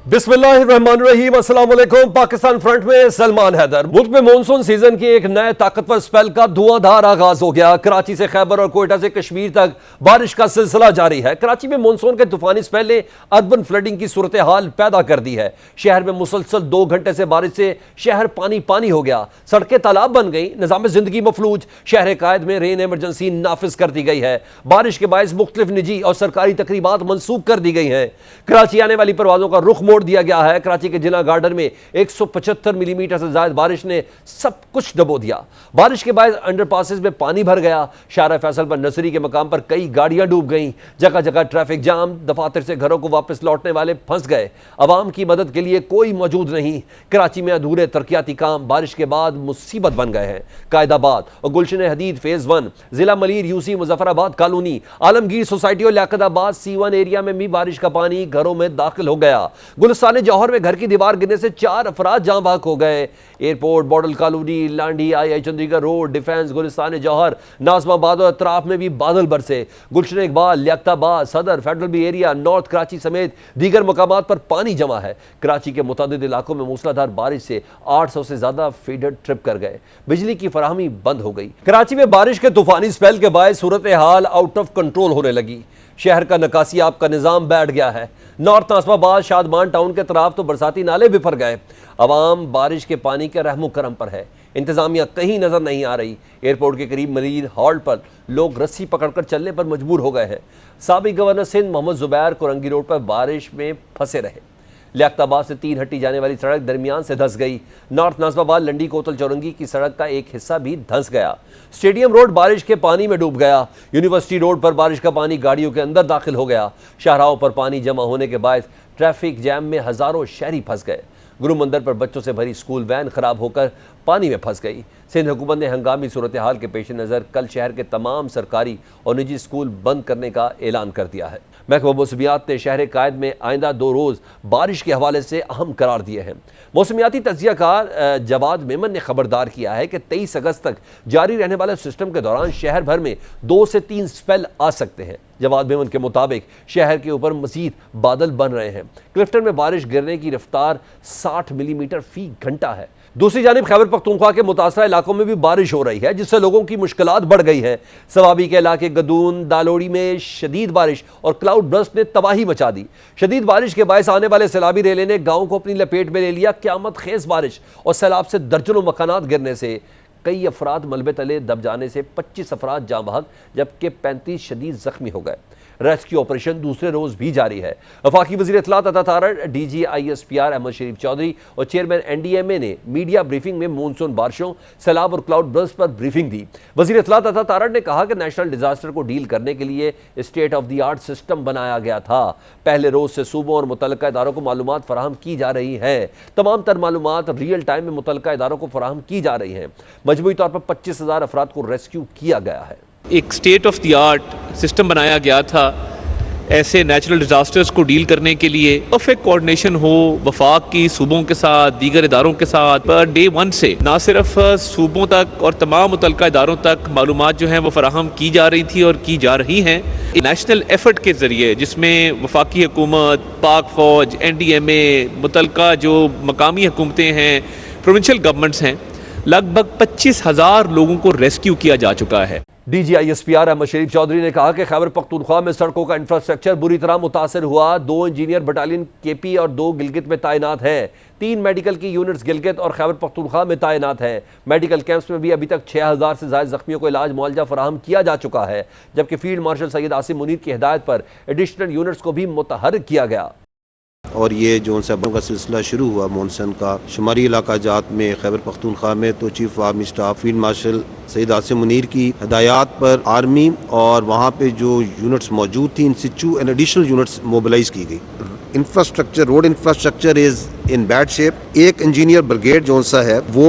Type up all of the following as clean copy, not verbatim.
बिस्मिल्लाहिर्रहमानिर्रहीम, अस्सलाम वालेकुम। पाकिस्तान फ्रंट में सलमान हैदर। मुल्क में मानसून सीजन की एक नए ताकतवर स्पेल का धुआंधार आगाज हो गया। कराची से खैबर और कोयटा से कश्मीर तक बारिश का सिलसिला जारी है। कराची में मानसून के तूफानी स्पेल ने अर्बन फ्लडिंग की सूरत हाल पैदा कर दी है। शहर में मुसलसल 2 घंटे से बारिश से शहर पानी पानी हो गया, सड़कें तालाब बन गई, निजाम जिंदगी मफलूज। शहर कायद में रेन इमरजेंसी नाफिज कर दी गई है। बारिश के बायस मुख्तलिफ निजी और सरकारी तकरीबात मनसूख कर दी गई हैं। कराची आने वाली परवाजों का रुख मोड़ दिया गया है। कराची के जिला गार्डन में 175 मिलीमीटर से ज्यादा बारिश ने सब कुछ डबो दिया। बारिश के बाद अंडरपासेस में पानी भर गया। शारा फैसल पर नसरी के मकाम पर कई गाड़ियां डूब गईं। जगह जगह ट्रैफिक जाम, दफातर से घरों को वापस लौटने वाले फंस गए। अवाम की मदद के लिए कोई मौजूद नहीं। कराची में अधूरे तरक्याती काम बारिश के बाद मुसीबत बन गए हैं। कायदाबाद और गुलशन हदीद फेज 1, जिला Malir UC Muzaffarabad colony, Alamgir society और लियाकताबाद C1 एरिया में भी बारिश का पानी घरों में दाखिल हो गया। गुलिस्तान जौहर में घर की दीवार गिरने से 4 अफराद जाँ बहक हो गए। एयरपोर्ट, मॉडल कॉलोनी, लांडी, आई चंडीगढ़ रोड, डिफेंस, गुलिस्तान जौहर, नाजमाबाद और अतराफ में भी बादल बरसे। गुलशन Iqbal, Liaquatabad, Saddar, federal B area, north Karachi समेत दीगर मकामात पर पानी जमा है। कराची के मुतअद्दिद इलाकों में मूसलाधार बारिश से 800 से ज्यादा फीडर ट्रिप कर गए। बिजली की फराहमी बंद हो गई। कराची में बारिश के तूफानी स्पेल के बाद सूरत हाल आउट ऑफ कंट्रोल होने लगी। शहर का नकासी आप का निजाम बैठ गया है। नॉर्थ नाजमाबाद, शादमान टाउन के तरफ तो बरसाती नाले बिफर गए। अवाम बारिश के पानी के रहमो करम पर है। इंतजामिया कहीं नजर नहीं आ रही। एयरपोर्ट के करीब मरीन हॉल्ट पर लोग रस्सी पकड़कर चलने पर मजबूर हो गए हैं। साबिक गवर्नर सिंध मोहम्मद जुबैर कोरंगी रोड पर बारिश में फंसे रहे। लियाकताबाद से 3 हट्टी जाने वाली सड़क दरमियान से धंस गई। नॉर्थ नाजमाबाद लंडी कोतल चौरंगी की सड़क का एक हिस्सा भी धंस गया। स्टेडियम रोड बारिश के पानी में डूब गया। यूनिवर्सिटी रोड पर बारिश का पानी गाड़ियों के अंदर दाखिल हो गया। शाहराहों पर पानी जमा होने के बाद ट्रैफिक जैम में हजारों शहरी फंस गए। गुरु मंदिर पर बच्चों से भरी स्कूल वैन खराब होकर पानी में फंस गई। सिंध हुकूमत ने हंगामी सूरत हाल के पेश नज़र कल शहर के तमाम सरकारी और निजी स्कूल बंद करने का ऐलान कर दिया है। महकमा मौसमियात ने शहर कायद में आइंदा 2 रोज़ बारिश के हवाले से अहम करार दिए हैं। मौसमियाती तज्जियाकार जवाद मेमन ने खबरदार किया है कि 23 अगस्त तक जारी रहने वाले सिस्टम के दौरान शहर भर में 2 से 3 स्पेल आ सकते हैं। जवाद मेमन के मुताबिक शहर के ऊपर मजीद बादल बन रहे हैं। क्लिफ्टन में बारिश गिरने की रफ्तार 60 मिलीमीटर फी घंटा है। दूसरी जानिब खैबर पख्तूनख्वा के मुतासरा इलाकों में भी बारिश हो रही है, जिससे लोगों की मुश्किलात बढ़ गई है। सवाबी के इलाके गदून, दालोड़ी में शदीद बारिश और क्लाउड बर्स्ट ने तबाही मचा दी। शदीद बारिश के बायस आने वाले सैलाबी रेले ने गाँव को अपनी लपेट में ले लिया। क़यामत खेज बारिश और सैलाब से दर्जनों मकानात गिरने से कई अफराद मलबे तले दब जाने से 25 अफराद जाँ बहक जबकि 35 शदीद जख्मी हो गए। रेस्क्यू ऑपरेशन दूसरे रोज भी जारी है। वफाकी वज़ीर इत्तलात अता तारड़, DG ISPR अहमद शरीफ चौधरी और चेयरमैन NDMA ने मीडिया ब्रीफिंग में मानसून बारिशों, सैलाब और क्लाउड बर्स्ट पर ब्रीफिंग दी। वज़ीर इत्तलात अता तारड़ ने कहा कि नेशनल डिजास्टर को डील करने के लिए state of the art system बनाया गया था। पहले रोज से सूबों और मुतल्लिका इदारों को मालूमात फराहम की जा रही है। तमाम तर मालूमात रियल टाइम में मुतल्लिका इदारों को फराहम की जा रही हैं। मजमूई तौर पर 25,000 अफराद को रेस्क्यू किया गया है। एक state of the art system बनाया गया था ऐसे नेचुरल डिज़ास्टर्स को डील करने के लिए। परफेक्ट कोऑर्डिनेशन हो वफाक की सूबों के साथ, दीगर इदारों के साथ। पर डे 1 से ना सिर्फ सूबों तक और तमाम मुतल्लिका इदारों तक मालूमात जो हैं वो फराहम की जा रही थी और की जा रही हैं नेशनल एफर्ट के ज़रिए, जिसमें वफाकी हुकूमत, पाक फ़ौज, NDMA, मुतल्लिका जो मकामी हुकूमतें हैं, प्रोविंशियल गवर्नमेंट्स हैं, लगभग 25,000 लोगों को रेस्क्यू किया जा चुका है। DG ISPR अहमद शरीफ चौधरी ने कहा कि खैबर पख्तूनख्वा में सड़कों का इंफ्रास्ट्रक्चर बुरी तरह मुतासर हुआ। 2 इंजीनियर बटालियन KP और 2 गिलगित में तैनात हैं। 3 मेडिकल की यूनिट्स गिलगित और खैबर पख्तूनख्वा में तैनात हैं। मेडिकल कैंप्स में भी अभी तक 6000 से ज्यादा जख्मियों को इलाज मुआवजा फराहम किया जा चुका है, जबकि फील्ड मार्शल सैयद आसिम मुनीर की हिदायत पर एडिशनल यूनिट्स को भी मुतहर्रिक किया गया। और ये जो सबों का सिलसिला शुरू हुआ मानसून का शुमारी इलाका जात में खैबर पख्तूनख्वा में, तो chief of army staff field marshal Syed Asim Munir की हिदायत पर आर्मी और वहाँ पे जो यूनिट्स मौजूद थी इन सिचू एंड एडिशनल यूनिट्स मोबिलाइज की गई। Infrastructure, road infrastructure is in bad shape. एक इंजीनियर ब्रिगेड जो सा है वो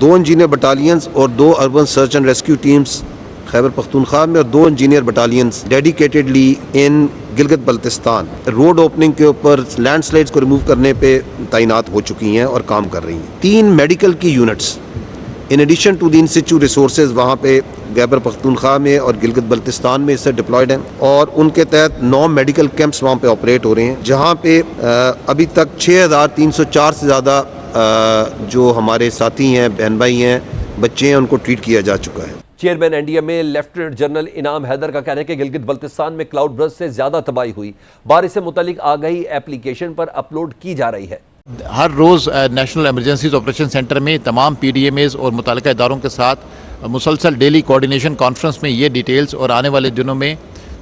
2 इंजीनियर बटालियंस और 2 urban search and rescue teams Khyber Pakhtunkhwa में और 2 इंजीनियर बटालियंस डेडिकेटेडली इन गिलगित बल्तिस्तान रोड ओपनिंग के ऊपर लैंडस्लाइड्स को रिमूव करने पे तैनात हो चुकी हैं और काम कर रही हैं। 3 मेडिकल की units in addition to the in situ resources वहाँ पे खैबर पख्तूनख्वा में और गिलगित बल्तिस्तान में इससे डिप्लॉयड हैं और उनके तहत 9 मेडिकल कैंप्स वहाँ पे ऑपरेट हो रहे हैं, जहाँ पे अभी तक 6304 से ज़्यादा जो हमारे साथी हैं, बहन भाई हैं, बच्चे हैं, उनको ट्रीट किया जा चुका है। चेयरमैन एनडीएमए लेफ्टिनेंट जनरल इनाम हैदर का कहना है कि गिलगित बल्तिस्तान में क्लाउड बर्स्ट से ज्यादा तबाही हुई। बारिश से मुतालिक आगाही एप्लीकेशन पर अपलोड की जा रही है। हर रोज़ नेशनल इमरजेंसीज ऑपरेशन सेंटर में तमाम PDMAs और मुतल्लिका इदारों के साथ मुसलसल डेली कोऑर्डिनेशन कॉन्फ्रेंस में ये डिटेल्स और आने वाले दिनों में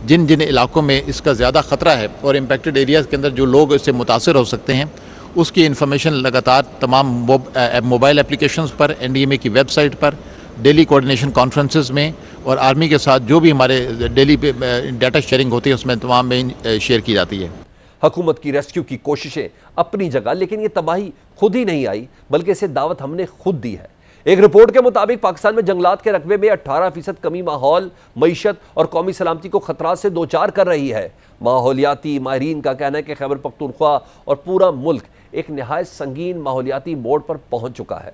जिन जिन इलाकों में इसका ज़्यादा ख़तरा है और इम्पेक्टेड एरियाज़ के अंदर जो लोग इससे मुतासर हो सकते हैं उसकी इन्फॉर्मेशन लगातार तमाम मोबाइल एप्लीकेशंस पर, NDMA की वेबसाइट पर, डेली कोऑर्डिनेशन कॉन्फ्रेंसेस में और आर्मी के साथ जो भी हमारे डेली डाटा शेयरिंग होती है उसमें तमाम में शेयर की जाती है। हुकूमत की रेस्क्यू की कोशिशें अपनी जगह, लेकिन ये तबाही खुद ही नहीं आई बल्कि इसे दावत हमने खुद दी है। एक रिपोर्ट के मुताबिक पाकिस्तान में जंगलात के रकबे में 18% कमी माहौल, मईशत और कौमी सलामती को खतरा से दो चार कर रही है। माहौलियाती माहिरीन का कहना है कि खैबर पख्तूनख्वा और पूरा मुल्क एक निहायत संगीन माहौलियाती मोड़ पर पहुंच चुका है।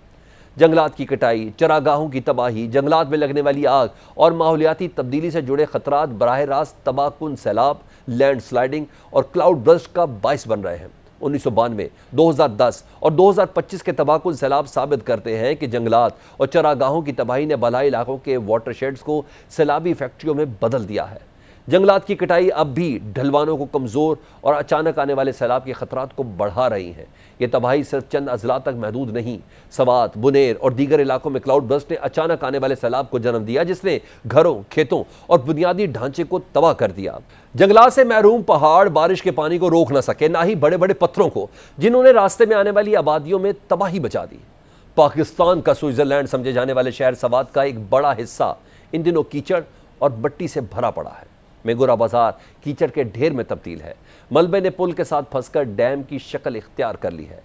जंगलात की कटाई, चरागाहों की तबाही, जंगलात में लगने वाली आग और माहौलियाती तब्दीली से जुड़े खतरात बराह रास्त तबाहकुन सैलाब, लैंड स्लाइडिंग और क्लाउड बर्स्ट का बाइस बन रहे हैं। 1992, 2010 और 2025 के तबाहकुन सैलाब साबित करते हैं कि जंगलात और चरागाहों की तबाही ने बलाई इलाकों के वाटरशेड्स को सैलाबी फैक्ट्रियों में बदल दिया है। जंगलात की कटाई अब भी ढलवानों को कमज़ोर और अचानक आने वाले सैलाब के खतरात को बढ़ा रही हैं। ये तबाही सिर्फ चंद अजला तक महदूद नहीं, सवात, बुनेर और दीगर इलाकों में क्लाउड बर्स्ट ने अचानक आने वाले सैलाब को जन्म दिया, जिसने घरों, खेतों और बुनियादी ढांचे को तबाह कर दिया। जंगलात से महरूम पहाड़ बारिश के पानी को रोक न सके, ना ही बड़े बड़े पत्थरों को, जिन्होंने रास्ते में आने वाली आबादियों में तबाही मचा दी। पाकिस्तान का स्विट्जरलैंड समझे जाने वाले शहर सवात का एक बड़ा हिस्सा इन दिनों कीचड़ और मट्टी से भरा पड़ा है। मेंगोरा बाजार कीचड़ के ढेर में तब्दील है। मलबे ने पुल के साथ फंसकर डैम की शक्ल इख्तियार कर ली है।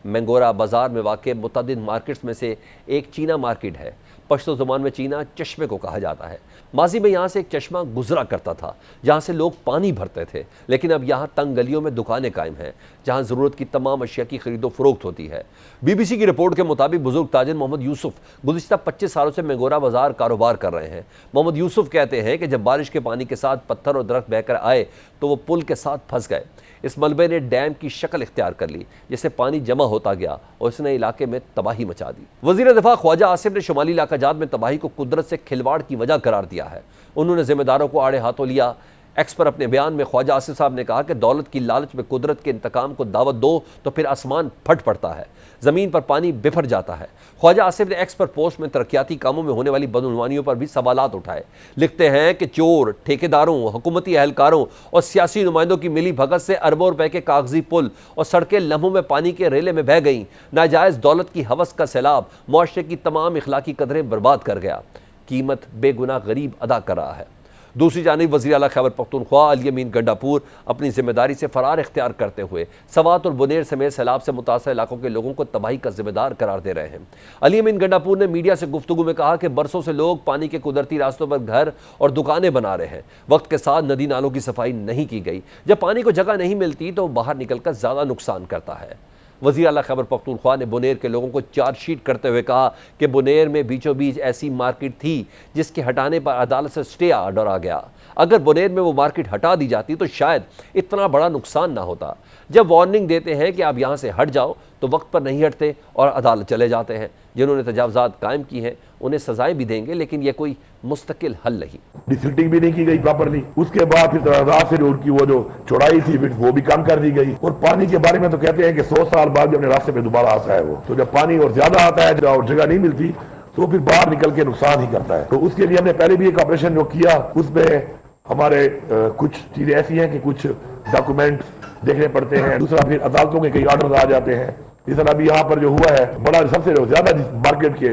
मेंगोरा बाजार में वाक़ मुतअद्दिद मार्केट्स में से एक चीना मार्केट है। पश्तो ज़ुबान में चीना चश्मे को कहा जाता है। माजी में यहाँ से एक चश्मा गुजरा करता था जहाँ से लोग पानी भरते थे, लेकिन अब यहाँ तंग गलियों में दुकानें कायम हैं जहाँ ज़रूरत की तमाम अशिया की खरीदो फरोख्त होती है। BBC की रिपोर्ट के मुताबिक बुजुर्ग ताजिर मोहम्मद यूसुफ गुज़िश्ता 25 सालों से मेंगोरा बाजार कारोबार कर रहे हैं। मोहम्मद यूसुफ कहते हैं कि जब बारिश के पानी के साथ पत्थर और दरख्त बहकर आए तो वो पुल के साथ फंस गए। इस मलबे ने डैम की शक्ल इख्तियार कर ली, जिससे पानी जमा होता गया और इसने इलाके में तबाही मचा दी। वज़ीर दिफा ख्वाजा आसिफ ने शुमाली इलाकाजात में तबाही को कुदरत से खिलवाड़ की वजह करार दिया है। उन्होंने जिम्मेदारों को आड़े हाथों लिया। एक्स पर अपने बयान में ख्वाजा आसिफ साहब ने कहा कि दौलत की लालच में कुदरत के इंतकाम को दावत दो तो फिर आसमान फट पड़ता है, ज़मीन पर पानी बिफर जाता है। ख्वाजा आसिफ ने एक्स पर पोस्ट में तरक्याती कामों में होने वाली बदउनवानियों पर भी सवालात उठाए। लिखते हैं कि चोर, ठेकेदारों, हुकूमती एहलकारों और सियासी नुमाइंदों की मिली भगत से अरबों रुपए के कागजी पुल और सड़कें लम्हों में पानी के रेले में बह गईं। नाजायज़ दौलत की हवस का सैलाब मुआशरे की तमाम इखलाकी कदरें बर्बाद कर गया। कीमत बेगुनाह गरीब अदा कर रहा है। दूसरी जानिब वज़ीर आला खैबर पख्तूनख्वा अली अमीन गंडापुर अपनी जिम्मेदारी से फरार इख्तियार करते हुए सवात और बुनेर समेत सैलाब से मुतासर इलाकों के लोगों को तबाही का जिम्मेदार करार दे रहे हैं। अली अमीन गंडापुर ने मीडिया से गुफ्तगू में कहा कि बरसों से लोग पानी के कुदरती रास्तों पर घर और दुकानें बना रहे हैं। वक्त के साथ नदी नालों की सफाई नहीं की गई। जब पानी को जगह नहीं मिलती तो बाहर निकलकर ज़्यादा नुकसान करता है। वज़ीर आला खैबर पख्तूनख्वा ने बुनेर के लोगों को चार्जशीट करते हुए कहा कि बुनेर में बीचों बीच ऐसी मार्केट थी जिसके हटाने पर अदालत से स्टे ऑर्डर आ गया। अगर बुनेर में वो मार्केट हटा दी जाती तो शायद इतना बड़ा नुकसान ना होता। जब वार्निंग देते हैं कि आप यहाँ से हट जाओ तो वक्त पर नहीं हटते और अदालत चले जाते हैं। जिन्होंने तजावज़ात कायम की हैं उन्हें सजाएं भी देंगे, लेकिन यह कोई मुस्तकिल हल नहीं। डिसिल्टिंग भी नहीं की गई प्रॉपरली। उसके बाद फिर रात से रोड की वो जो चौड़ाई थी वो भी कम कर दी गई। और पानी के बारे में तो कहते हैं कि 100 साल बाद भी अपने रास्ते पे दोबारा आता है वो। तो जब पानी और ज्यादा आता है और जगह नहीं मिलती तो फिर बाहर निकल के नुकसान ही करता है। तो उसके लिए हमने पहले भी एक ऑपरेशन जो किया उसमें हमारे कुछ चीजें ऐसी हैं कि कुछ डॉक्यूमेंट देखने पड़ते हैं। दूसरा फिर अदालतों के कई ऑर्डर आ जाते हैं। इस तरह अभी यहाँ पर जो हुआ है बड़ा सबसे ज्यादा जिस मार्केट के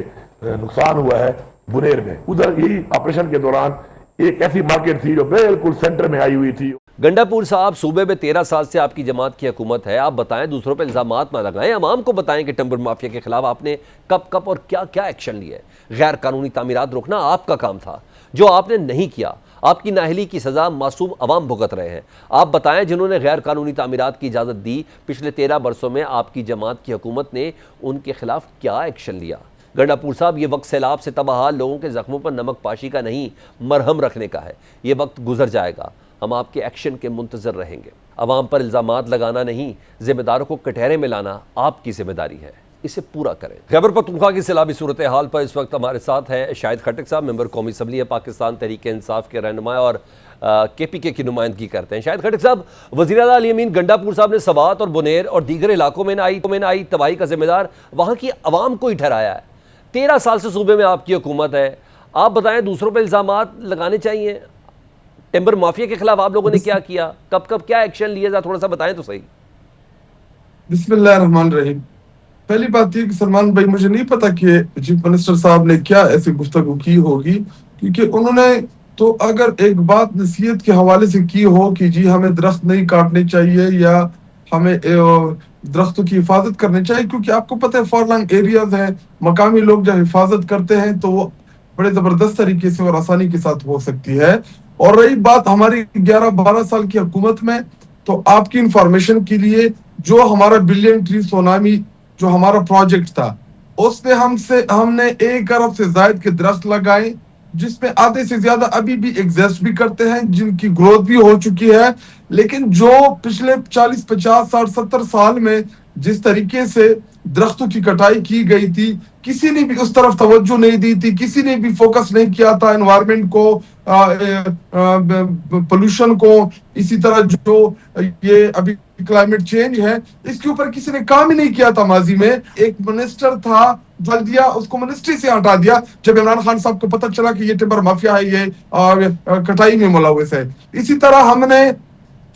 नुकसान हुआ है बुनेर में, उधर यही ऑपरेशन के दौरान एक ऐसी मार्केट थी जो बिल्कुल सेंटर में आई हुई थी। गंडापुर साहब, सूबे में 13 साल से आपकी जमात की हुकूमत है। आप बताएं, दूसरों पर इल्जामात ना लगाएं, अवाम को बताएं कि टिम्बर माफिया के खिलाफ आपने कब कब और क्या क्या एक्शन लिए। गैर कानूनी तामीरात रोकना आपका काम था, जो आपने नहीं किया। आपकी नाअहली की सज़ा मासूम अवाम भुगत रहे हैं। आप बताएं, जिन्होंने गैर कानूनी तामीरात की इजाज़त दी, पिछले 13 बरसों में आपकी जमात की हुकूमत ने उनके खिलाफ क्या एक्शन लिया। गंडापुर साहब, ये वक्त सैलाब से तबाहाल लोगों के जख्मों पर नमक पाशी का नहीं, मरहम रखने का है। ये वक्त गुजर जाएगा, हम आपके एक्शन के मुंतजर रहेंगे। अवाम पर इल्ज़ामात लगाना नहीं, जिम्मेदारों को कटहरे में लाना आपकी जिम्मेदारी है, इसे पूरा करें। खैबर पख्तूनख्वा की सैलाबी सूरत हाल पर इस वक्त हमारे साथ हैं शाहिद खटक साहब, मेंबर कौमी असम्बली है पाकिस्तान तहरीक इंसाफ के रहनुमा और KPK की नुमाइंदगी करते हैं। शाहिद खटक साहब, वज़ीर आला अली अमीन गंडापुर साहब ने सवात और बुनेर और दीगर इलाकों में आई तबाही का जिम्मेदार वहाँ की अवाम को ही ठहराया है। 13 साल से सूबे में आपकी हुकूमत है, आप बताएं दूसरों पर इल्ज़ामात लगाने चाहिए? टिम्बर माफिया के खिलाफ आप लोगों ने क्या किया, कब कब क्या एक्शन लिया, जा थोड़ा सा बताएं तो सही। बिस्मिल्लाहिर्रहमानिर्रहीम। पहली बात ये कि सलमान भाई, मुझे नहीं पता कि चीफ मिनिस्टर साहब ने क्या ऐसी गुफ्तगू की होगी, क्योंकि उन्होंने तो अगर एक बात नसीहत के हवाले से की हो कि जी हमें दरख्त नहीं काटने चाहिए या हमें दरख्तों की हिफाजत करनी चाहिए, क्योंकि आपको पता है फॉरलॉन्ग एरियाज हैं, मकामी लोग जब हिफाजत करते हैं तो वो बड़े जबरदस्त तरीके से और आसानी के साथ हो सकती है। और रही बात हमारी 11-12 साल की हुकूमत में, तो आपकी इंफॉर्मेशन के लिए जो हमारा बिलियन ट्री सोनामी जो हमारा प्रोजेक्ट था, उसने हमने 1 अरब से ज्यादा के दरख्त लगाए, जिसमें आधे से ज्यादा अभी भी एग्जिस्ट भी करते हैं, जिनकी ग्रोथ भी हो चुकी है। लेकिन जो पिछले 40, 50, 60, 70 साल में जिस तरीके से दरख्तों की कटाई की गई थी, किसी ने भी उस तरफ तवज्जो नहीं दी थी, किसी ने भी फोकस नहीं किया था एनवायरनमेंट को, पोल्यूशन को। इसी तरह जो ये अभी क्लाइमेट चेंज है, इसके ऊपर किसी ने काम ही नहीं किया था। माजी में एक मिनिस्टर था, जल दिया, उसको मिनिस्ट्री से हटा दिया जब इमरान खान साहब को पता चला कि ये टिम्बर माफिया है, ये कटाई में मुलव्वस है। इसी तरह हमने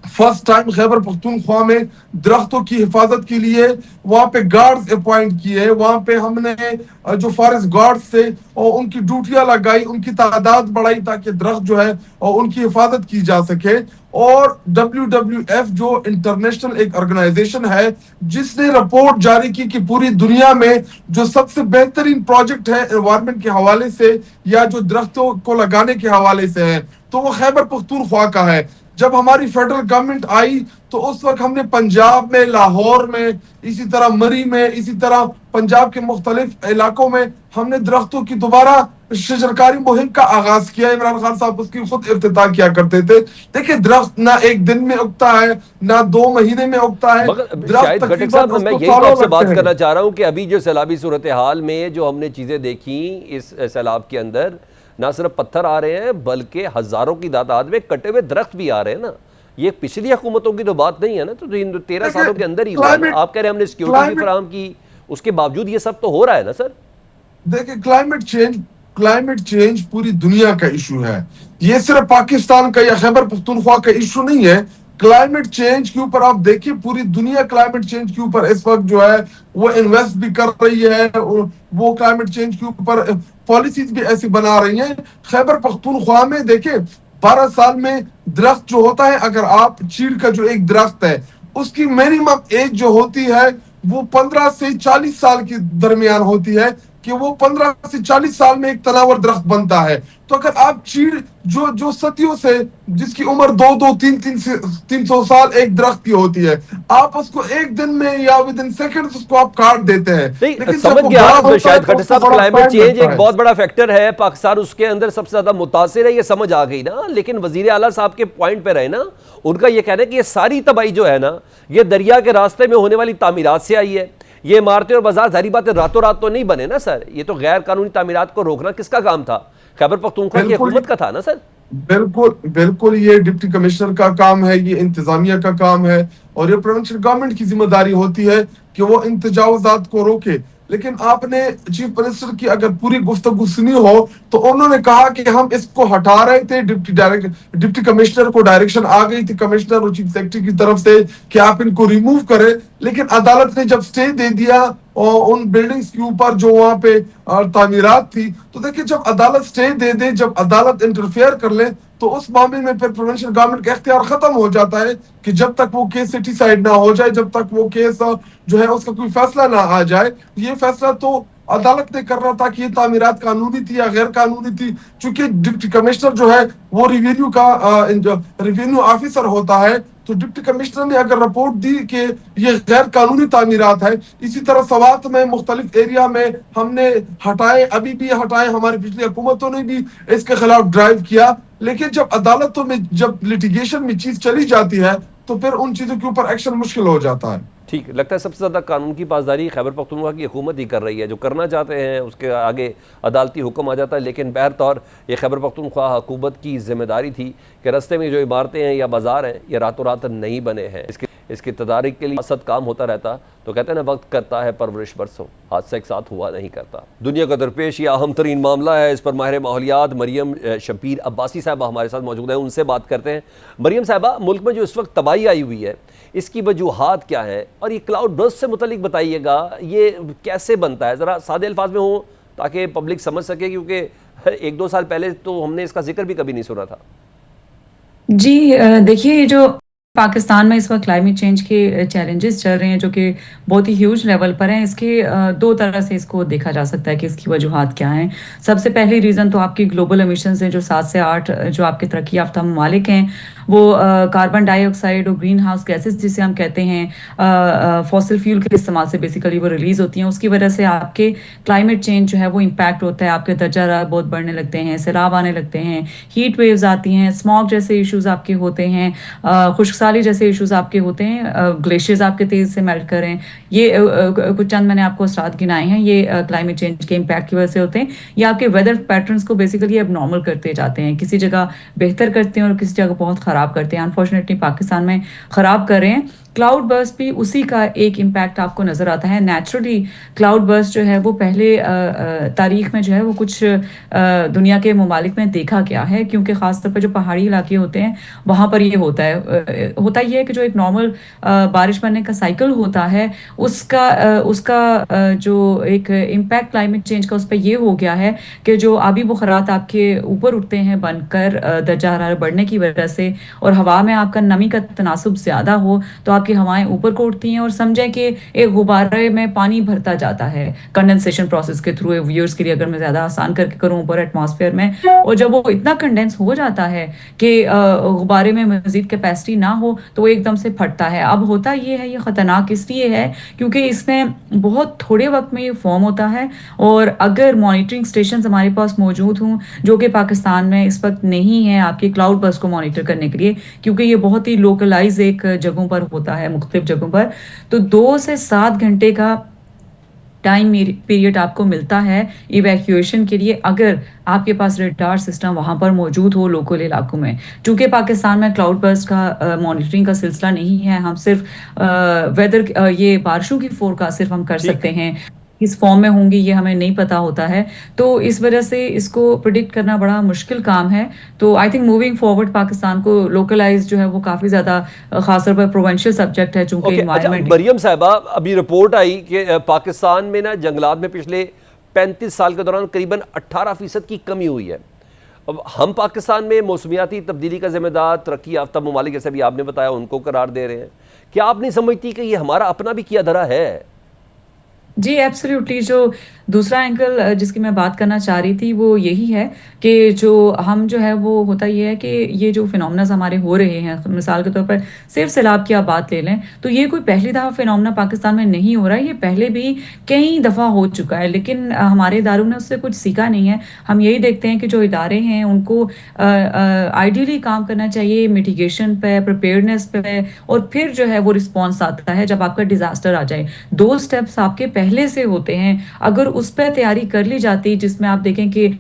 फर्स्ट टाइम खैबर पख्तूनख्वा में दरख्तों की हिफाजत के लिए वहां पे गार्ड्स अपॉइंट किए, वहां पे हमने जो फॉरेस्ट गार्ड्स थे और उनकी ड्यूटियां लगाई, उनकी तादाद बढ़ाई ताकि दरख्त जो है और उनकी हिफाजत की जा सके। और WWF जो इंटरनेशनल एक ऑर्गेनाइजेशन है, जिसने रिपोर्ट जारी की कि पूरी दुनिया में जो सबसे बेहतरीन प्रोजेक्ट है एनवायरनमेंट के हवाले से या जो दरख्तों को लगाने के हवाले से है, तो वो खैबर पख्तूनख्वा का है। जब हमारी फेडरल गवर्नमेंट आई तो उस वक्त हमने पंजाब में, लाहौर में, इसी तरह मरी में, इसी तरह पंजाब के मुख्तलिफ इलाकों में हमने दरख्तों की दोबारा शजरकारी मुहिम का आगाज किया। इमरान खान साहब उसकी खुद इफ्तिताह किया करते थे। देखिए, दरख्त ना एक दिन में उगता है, ना 2 महीने में उगता है। शाहिद खटक साहब, मैं यही तो आपसे बात करना चाह रहा हूँ कि अभी जो सैलाबी सूरत हाल में जो हमने चीजें देखी, इस सैलाब के अंदर ना सिर्फ पत्थर आ रहे हैं बल्कि हजारों की तादाद में कटे हुए दरख्त भी आ रहे हैं ना। ये पिछली हुकूमतों की तो बात नहीं है ना, तो 13 सालों के अंदर ही हुआ है। आप कह रहे हैं हमने सिक्योरिटी भी फराहम की, उसके बावजूद ये सब तो हो रहा है ना सर। देखिए, क्लाइमेट चेंज पूरी दुनिया का इशू है, ये सिर्फ पाकिस्तान का या खैबर पख्तूनख्वा का इशू नहीं है। क्लाइमेट चेंज के ऊपर आप देखिए, पूरी दुनिया क्लाइमेट चेंज के ऊपर इस वक्त जो है वो इन्वेस्ट भी कर रही है, वो क्लाइमेट चेंज के ऊपर पॉलिसीज भी ऐसी बना रही हैं। खैबर पख्तूनख्वा में देखिए, 12 साल में दरख्त जो होता है, अगर आप चीड़ का जो एक दरख्त है उसकी मिनिमम एज जो होती है वो 15 से 40 साल के दरमियान होती है, कि वो 15 से 40 साल में एक तनावर दरख्त बनता है। तो अगर आप चीड़ जो सदियों से, जिसकी उम्र 2-2, 300 साल एक दरख्त की होती है, आप उसको एक दिन में या विद इन सेकंड्स उसको आप काट देते हैं। लेकिन समझ गया शायद खट्टर साहब, क्लाइमेट चेंज एक बहुत बड़ा फैक्टर है, पाकिस्तान उसके अंदर सबसे ज्यादा मुतासिर है, ये समझ आ गई ना। लेकिन वजीर आला साहब के पॉइंट पे रहे ना, उनका ये कहना है कि ये सारी तबाही जो है ना, ये दरिया के रास्ते में होने वाली तामीरात से आई है। ये इमारतें और बाजार जारी बात है रातों रात तो नहीं बने ना सर, ये तो गैर कानूनी तामीरात को रोकना किसका काम था? खैबर पख्तूनख्वा की हुकूमत का था ना सर। बिल्कुल ये डिप्टी कमिश्नर का काम है, ये इंतजामिया का काम है, और ये प्रोविंशियल गवर्नमेंट की जिम्मेदारी होती है कि वो इन तजावुजात को रोके। लेकिन आपने चीफ मिनिस्टर की अगर पूरी गुफ्तगू सुनी हो तो उन्होंने कहा कि हम इसको हटा रहे थे, डिप्टी कमिश्नर को डायरेक्शन आ गई थी कमिश्नर और चीफ सेक्रेटरी की तरफ से कि आप इनको रिमूव करें। लेकिन अदालत ने जब स्टे दे दिया और उन बिल्डिंग्स के ऊपर जो वहां पे तामीरात थी, तो देखिए जब अदालत स्टे दे दे, जब अदालत इंटरफेयर कर ले, तो उस मामले में फिर प्रोविंशियल गवर्नमेंट का इख्तियार खत्म हो जाता है कि जब तक वो केस सिटीसाइड ना हो जाए, जब तक वो केस जो है उसका कोई फैसला ना आ जाए। ये फैसला तो अदालत ने करना था कि ये तामीरात कानूनी थी या गैर कानूनी थी। चूंकि डिप्टी कमिश्नर जो है वो रिवेन्यू ऑफिसर होता है, तो डिप्टी कमिश्नर ने अगर रिपोर्ट दी कि ये गैर कानूनी तामीरात है, इसी तरह सवात में मुख्तलिफ एरिया में हमने हटाए, अभी भी हटाए, हमारी पिछली हुकूमतों ने भी इसके खिलाफ ड्राइव किया। लेकिन जब अदालतों में, जब लिटिगेशन में चीज चली जाती है, तो फिर उन चीजों के ऊपर एक्शन मुश्किल हो जाता है। ठीक लगता है सबसे ज़्यादा कानून की पासदारी खैबर पख्तूनख्वा की हुकूमत ही कर रही है। जो करना चाहते हैं उसके आगे अदालती हुक्म आ जाता है, लेकिन बहरतौर ये खैबर पख्तूनख्वा हुकूमत की जिम्मेदारी थी कि रस्ते में जो इमारतें हैं या बाजार हैं ये रातों रात नहीं बने हैं। इसकी तदारीक के लिए असद काम होता रहता, तो कहते हैं ना वक्त करता है परवरिश बरसों, हादसा एक साथ हुआ नहीं करता। दुनिया का दरपेश यह अहम तरीन मामला है, इस पर माहिर माहौलियात मरियम शब्बीर अब्बासी साहबा हमारे साथ मौजूद हैं, उनसे बात करते हैं। मरियम साहबा, मुल्क में जो इस वक्त तबाही आई हुई है इसकी वजूहात क्या है, और ये क्लाउड बर्स्ट से मुतलिक बताइएगा, ये कैसे बनता है, ज़रा सादे अल्फाज में हो ताकि पब्लिक समझ सके, क्योंकि 1-2 साल पहले तो हमने इसका जिक्र भी कभी नहीं सुना था। जी देखिए, ये जो पाकिस्तान में इस वक्त क्लाइमेट चेंज के चैलेंजेस चल रहे हैं जो कि बहुत ही ह्यूज लेवल पर हैं, इसके दो तरह से इसको देखा जा सकता है कि इसकी वजूहात क्या हैं। सबसे पहली रीज़न तो आपकी ग्लोबल एमिशंस हैं, जो 7 से 8 जो आपके तरक्की याफ्ता ममालिक हैं वो कार्बन डाइऑक्साइड और ग्रीन हाउस गैसेस जिसे हम कहते हैं फॉसिल फ्यूल के इस्तेमाल से बेसिकली वो रिलीज़ होती हैं। उसकी वजह से आपके क्लाइमेट चेंज जो है वो इम्पैक्ट होता है, आपके दर्जा हरारत बहुत बढ़ने लगते हैं, सैलाब आने लगते हैं, हीट वेव्स आती हैं, स्मॉग जैसे इशूज़ आपके होते हैं, खुश्कसाली जैसे इश्यूज आपके होते हैं, ग्लेशियर्स आपके तेज़ से मेल्ट कर रहे हैं। ये कुछ चंद मैंने आपको असरात गिनाए हैं, ये क्लाइमेट चेंज के इम्पैक्ट की वजह से होते हैं। ये आपके वेदर पैटर्न्स को बेसिकली अब नॉर्मल करते जाते हैं, किसी जगह बेहतर करते हैं और किसी जगह बहुत ख़राब करते हैं। अनफॉर्चुनेटली पाकिस्तान में ख़राब कर रहे हैं। क्लाउड बर्स्ट भी उसी का एक इम्पैक्ट आपको नज़र आता है। नेचुरली क्लाउड बर्स्ट जो है वो पहले तारीख में जो है वो कुछ दुनिया के ममालिक में देखा गया है, क्योंकि ख़ासतौर पर जो पहाड़ी इलाके होते हैं वहाँ पर ये होता है। होता ये है कि जो एक नॉर्मल बारिश बनने का साइकिल होता है उसका जो एक इम्पैक्ट क्लाइमेट चेंज का उस पर ये हो गया है कि जो आबी बुखारात आपके ऊपर उठते हैं बनकर दर्जा हरारत बढ़ने की वजह से, और हवा में आपका नमी का तनासुब ज़्यादा हो तो आपकी हवाएं ऊपर को उठती हैं और समझें कि एक गुब्बारे में पानी भरता जाता है कंडेंसेशन प्रोसेस के थ्रू। व्यूअर्स के लिए अगर मैं ज़्यादा आसान करके करूँ, ऊपर एटमॉस्फेयर में, और जब वो इतना कंडेंस हो जाता है कि गुब्बारे में मज़ीद कैपेसिटी ना हो तो वो एकदम से फटता है। अब होता ये है, ये ख़तरनाक इसलिए है क्योंकि इसमें बहुत थोड़े वक्त में ये फॉर्म होता है, और अगर मॉनिटरिंग स्टेशन हमारे पास मौजूद हों, जो कि पाकिस्तान में इस वक्त नहीं है आपके क्लाउड बर्स्ट को मॉनिटर करने के लिए, क्योंकि ये बहुत ही लोकलाइज एक जगहों पर होता है, मुख्तलिफ जगहों पर, तो 2 से 7 घंटे का टाइम पीरियड आपको मिलता है इवैक्यूएशन के लिए, अगर आपके पास रेडार सिस्टम वहाँ पर मौजूद हो लोकल इलाकों में। चूँकि पाकिस्तान में क्लाउड बर्स्ट का मॉनिटरिंग का सिलसिला नहीं है, हम सिर्फ वेदर ये बारिशों की फोरकास्ट सिर्फ हम कर सकते हैं, किस फॉर्म में होंगी ये हमें नहीं पता होता है, तो इस वजह से इसको प्रिडिक्ट करना बड़ा मुश्किल काम है। तो I think moving forward Pakistan को लोकलाइज जो है वो काफ़ी ज़्यादा खासतौर पर प्रोवेंशियल सब्जेक्ट है, चूँकि इन्वायरमेंट। मरियम साहबा, अभी रिपोर्ट आई कि पाकिस्तान में ना जंगलात में पिछले 35 साल के दौरान करीबन 18% की कमी हुई है। अब हम पाकिस्तान में मौसमियाती तब्दीली का जिम्मेदार तरक्की याफ्ता ममालिक, जैसे भी आपने बताया, उनको करार दे रहे हैं। क्या आप नहीं समझती कि ये हमारा अपना भी किया धरा है? जी एब्सोल्युटली। जो दूसरा एंगल जिसकी मैं बात करना चाह रही थी वो यही है कि जो हम जो है वो होता ये है कि ये जो फिनोमेना हमारे हो रहे हैं, मिसाल के तौर पर सिर्फ सैलाब की आप बात ले लें तो ये कोई पहली दफ़ा फिनोमेना पाकिस्तान में नहीं हो रहा है, ये पहले भी कई दफ़ा हो चुका है, लेकिन हमारे इदारों ने उससे कुछ सीखा नहीं है। हम यही देखते हैं कि जो इदारे हैं उनको आइडियली काम करना चाहिए मिटिगेशन पे, प्रिपेयर्डनेस पे, और फिर जो है वो रिस्पॉन्स आता है जब आपका डिज़ास्टर आ जाए। 2 स्टेप्स आपके पहले से होते हैं, अगर उस पर तैयारी कर ली जाती, जिसमें आप देखें कि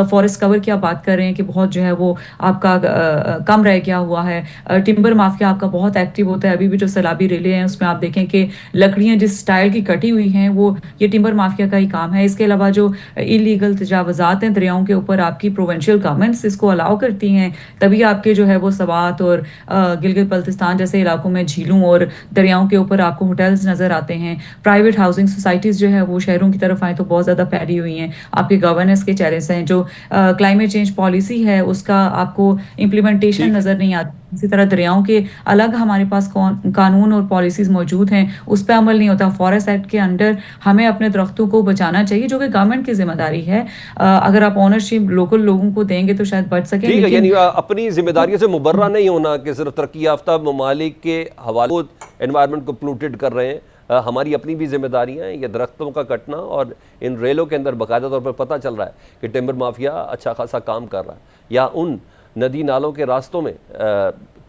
फॉरेस्ट कवर की आप बात कर रहे हैं कि बहुत जो है वो आपका कम रह गया हुआ है। टिम्बर माफिया आपका बहुत एक्टिव होता है, अभी भी जो सैलाबी रेले हैं उसमें आप देखें कि लकड़ियां जिस स्टाइल की कटी हुई हैं वो ये टिम्बर माफिया का ही काम है। इसके अलावा जो इलीगल तजावजात हैं दरियाओं के ऊपर, आपकी प्रोविंशियल गवर्नमेंट्स इसको अलाउ करती हैं, तभी आपके जो है वो सवात और गिलगित बल्तिस्तान जैसे इलाकों में झीलों और दरियाओं के ऊपर आपको होटल्स नज़र आते हैं। प्राइवेट हाउसिंग सोसाइटीज़ जो है वो शहरों की तरफ आए तो बहुत ज़्यादा फैली हुई हैं। आपके गवर्नेंस के चैलेंज हैं, हैं, जो क्लाइमेट चेंज पॉलिसी है उसका आपको इम्प्लीमेंटेशन नज़र नहीं आता। इसी तरह दरियाओं के अलग हमारे पास कानून और पॉलिसीज़ मौजूद हैं, उस पे अमल नहीं होता। फॉरेस्ट एक्ट के अंडर हमें अपने दरख्तों को बचाना चाहिए, जो कि गवर्नमेंट की ज़िम्मेदारी है। अगर आप ओनरशिप लोकल लोगों को देंगे तो शायद बच सकें, ठीक है, लेकिन यानी अपनी जिम्मेदारियों से मुबर्रा नहीं होना कि सिर्फ तरक्की याफ्ता ममालिक के हवाले एनवायरनमेंट को पोल्यूटेड कर रहे हैं। हमारी अपनी भी जिम्मेदारियां हैं। ये दरख्तों का कटना और इन रेलों के अंदर बाकायदा तौर पर पता चल रहा है कि टिम्बर माफिया अच्छा खासा काम कर रहा है, या उन नदी नालों के रास्तों में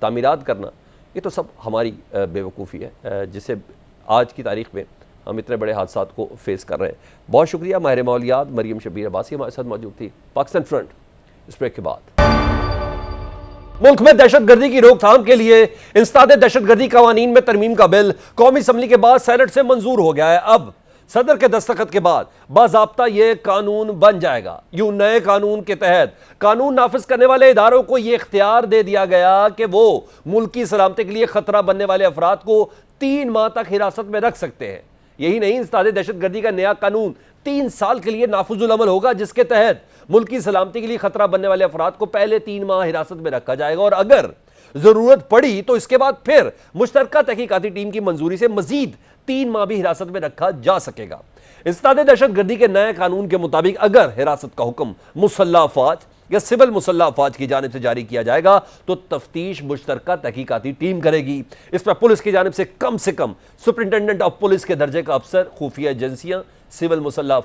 तामीरात करना, ये तो सब हमारी बेवकूफ़ी है जिसे आज की तारीख में हम इतने बड़े हादसात को फेस कर रहे हैं। बहुत शुक्रिया माहिर मौलियात मरियम शबीर अब्बासी हमारे साथ मौजूद थी। पाकिस्तान फ्रंट इस ब्रेक के बाद। मुल्क में दहशतगर्दी की रोकथाम के लिए इंसदाद दहशतगर्दी कवानीन में तरमीम का बिल कौमी असम्बली के बाद सेनेट से मंजूर हो गया है। अब सदर के दस्तखत के बाद बाज़ाब्ता ये कानून बन जाएगा। यूं नए कानून के तहत कानून नाफिज करने वाले इदारों को यह इख्तियार दे दिया गया कि वो मुल्की सलामती के लिए खतरा बनने वाले अफराद को 3 माह तक हिरासत में रख सकते हैं। यही नहीं, इंसदाद दहशतगर्दी का नया कानून 3 साल के लिए नाफिजुल अमल होगा, जिसके तहत मुल्की सलामती के लिए खतरा बनने वाले अफराद को पहले 3 माह हिरासत में रखा जाएगा और अगर जरूरत पड़ी तो इसके बाद फिर मुश्तरका तहकीकाती टीम की मंजूरी से मजीद 3 माह भी हिरासत में रखा जा सकेगा। इंसदाद दहशतगर्दी के नए कानून के मुताबिक अगर हिरासत का हुक्म मुसल्लह अफवाज या सिविल मुसल्लह अफवाज की जानिब से जारी किया जाएगा तो तफ्तीश मुश्तरका तहकीकाती टीम करेगी। इस पर पुलिस की जानिब से कम सुपरिटेंडेंट ऑफ पुलिस के दर्जे का अफसर, खुफिया एजेंसियां, सिविल मुसल्लह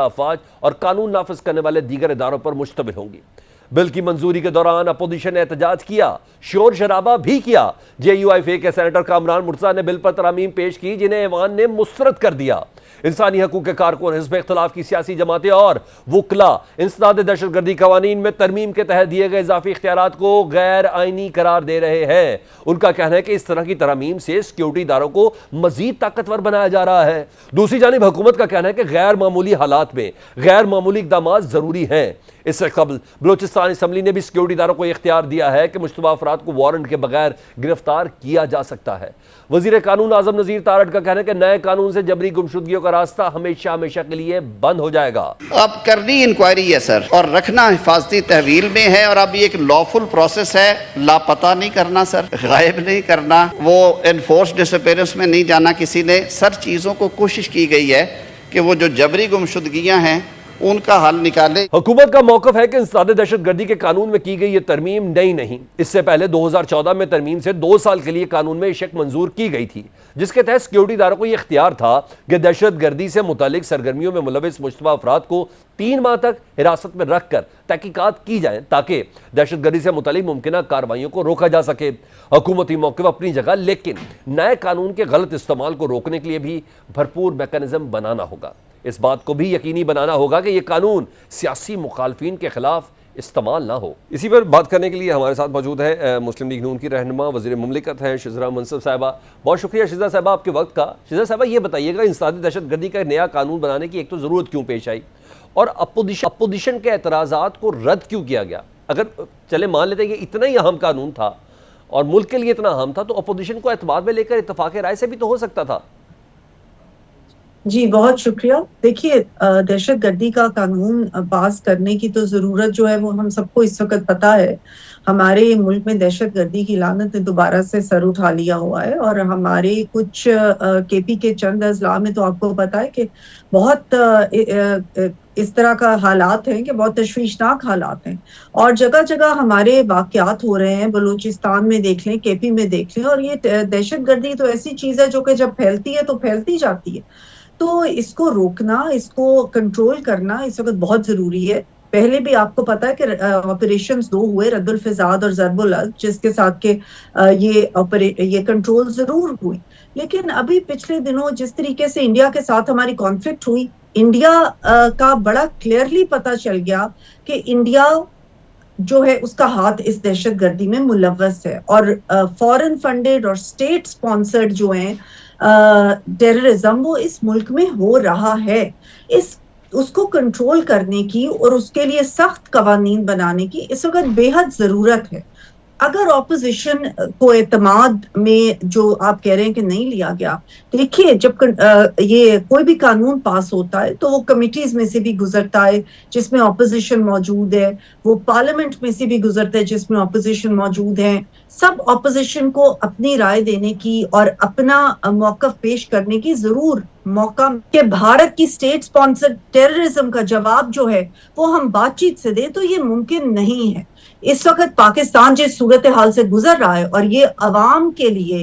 अफवाज और कानून नाफिज करने वाले दीगर इदारों पर मुश्तमिल होंगी। बिल की मंजूरी के दौरान अपोजिशन ने एहतजाज किया, शोर शराबा भी किया। JUIF के सेनेटर कामरान मुर्तज़ा ने बिल पर तरामीम पेश की जिन्हें ऐवान ने मुस्तरद कर दिया। इंसानी हकूक़ के कारकुन, हिज़्ब इख्तिलाफ की सियासी जमातें और वुकला इंसदाद दहशतगर्दी कवानीन में तरमीम के तहत दिए गए इजाफी इख्तियारात को गैर आइनी करार दे रहे हैं। उनका कहना है कि इस तरह की तरमीम से सिक्योरिटी इदारों को मजीद ताकतवर बनाया जा रहा है। दूसरी जानिब हुकूमत का कहना है कि गैर मामूली हालात में गैर मामूली इक़दामात ज़रूरी हैं। इससे कबल बलोचिस्तान असम्बली ने भी सिक्योरिटी इदारों को इख्तियार दिया है कि मुश्तबा अफराद को वारंट के बगैर गिरफ्तार किया जा सकता है। वज़ीर कानून आज़म नज़ीर तारड़ का कहना है कि नए कानून से जबरी गुमशुदगियों का रास्ता हमेशा के लिए बंद हो जाएगा। अब करनी इंक्वायरी है सर, और रखना हिफाजती तहवील में है, और अब ये एक लॉफुल प्रोसेस है। लापता नहीं करना सर, गायब नहीं करना, वो एनफोर्स डिसअपेरेंस में नहीं जाना किसी ने। सर चीज़ों को कोशिश की गई है कि वो जो जबरी गुमशुदगियाँ हैं उनका हल निकाले। हुकूमत का मौक़िफ़ है कि इंसदाद दहशतगर्दी के कानून में की गई ये तरमीम नई नहीं। इससे पहले 2014 में तरमीम से 2 साल के लिए कानून में इशक मंजूर की गई थी, जिसके तहत सिक्योरिटी इदारों को यह इख्तियार था कि दहशतगर्दी से मुतालिक सरगर्मियों में मुलविस मुश्तबा अफराद को 3 माह तक हिरासत में रख कर तहकीकात की जाए ताकि दहशतगर्दी से मुतालिक मुमकिन कार्रवाइयों को रोका जा सके। हुकूमती मौक़िफ़ अपनी जगह, लेकिन नए कानून के गलत इस्तेमाल को रोकने के लिए भी भरपूर मैकेनिज्म बनाना होगा। इस बात को भी यकीनी बनाना होगा कि यह कानून सियासी मुखालफिन के खिलाफ इस्तेमाल ना हो। इसी पर बात करने के लिए हमारे साथ मौजूद है मुस्लिम लीग नून की रहनुमा वज़ीर मुमलिकत हैं शिजरा मुनसब साहिबा। बहुत शुक्रिया शिजरा साहिबा आपके वक्त का। शिजरा साहिबा ये बताइएगा, इंसदाद दहशतगर्दी का नया कानून बनाने की एक तो ज़रूरत क्यों पेश आई और अपोजिशन के एतराज़ात को रद्द क्यों किया गया? अगर चले मान लेते हैं कि इतना ही अहम कानून था और मुल्क के लिए इतना अहम था, तो अपोजिशन को एतबार में लेकर इत्तफाक़ राय से भी तो हो सकता था। जी बहुत शुक्रिया। देखिए, दहशतगर्दी का कानून पास करने की तो ज़रूरत जो है वो हम सबको इस वक्त पता है। हमारे मुल्क में दहशतगर्दी की लानत ने दोबारा से सर उठा लिया हुआ है और हमारे कुछ KP के चंद अजला में तो आपको पता है कि बहुत इस तरह का हालात हैं कि बहुत तशवीशनाक हालात हैं और जगह जगह हमारे वाक़यात हो रहे हैं। बलूचिस्तान में देख लें, KP में देख लें, और ये दहशतगर्दी तो ऐसी चीज़ है जो कि जब फैलती है तो फैलती जाती है। तो इसको रोकना, इसको कंट्रोल करना इस वक्त बहुत ज़रूरी है। पहले भी आपको पता है कि ऑपरेशंस 2 हुए, रद्दुल फिजाद और ज़रबुल अज़्म, जिसके साथ के ये कंट्रोल ज़रूर हुई। लेकिन अभी पिछले दिनों जिस तरीके से इंडिया के साथ हमारी कॉन्फ्लिक्ट हुई, इंडिया का बड़ा क्लियरली पता चल गया कि इंडिया जो है उसका हाथ इस दहशतगर्दी में मुलव्वस है और फॉरेन फंडेड और स्टेट स्पॉन्सर्ड जो हैं टेररिज्म वो इस मुल्क में हो रहा है। उसको कंट्रोल करने की और उसके लिए सख्त कवानीन बनाने की इस वक्त बेहद ज़रूरत है। अगर ऑपोजिशन को एतमाद में जो आप कह रहे हैं कि नहीं लिया गया, देखिए जब ये कोई भी कानून पास होता है तो वो कमिटीज में से भी गुजरता है जिसमें ऑपोजिशन मौजूद है, वो पार्लियामेंट में से भी गुजरता है जिसमें ऑपोजिशन मौजूद है। सब ऑपोजिशन को अपनी राय देने की और अपना मौकफ पेश करने की जरूर मौका कि भारत की स्टेट स्पॉन्सर्ड टेररिज्म का जवाब जो है वो हम बातचीत से दें, तो ये मुमकिन नहीं है। इस वक्त पाकिस्तान जिस सूरत हाल से गुजर रहा है और ये अवाम के लिए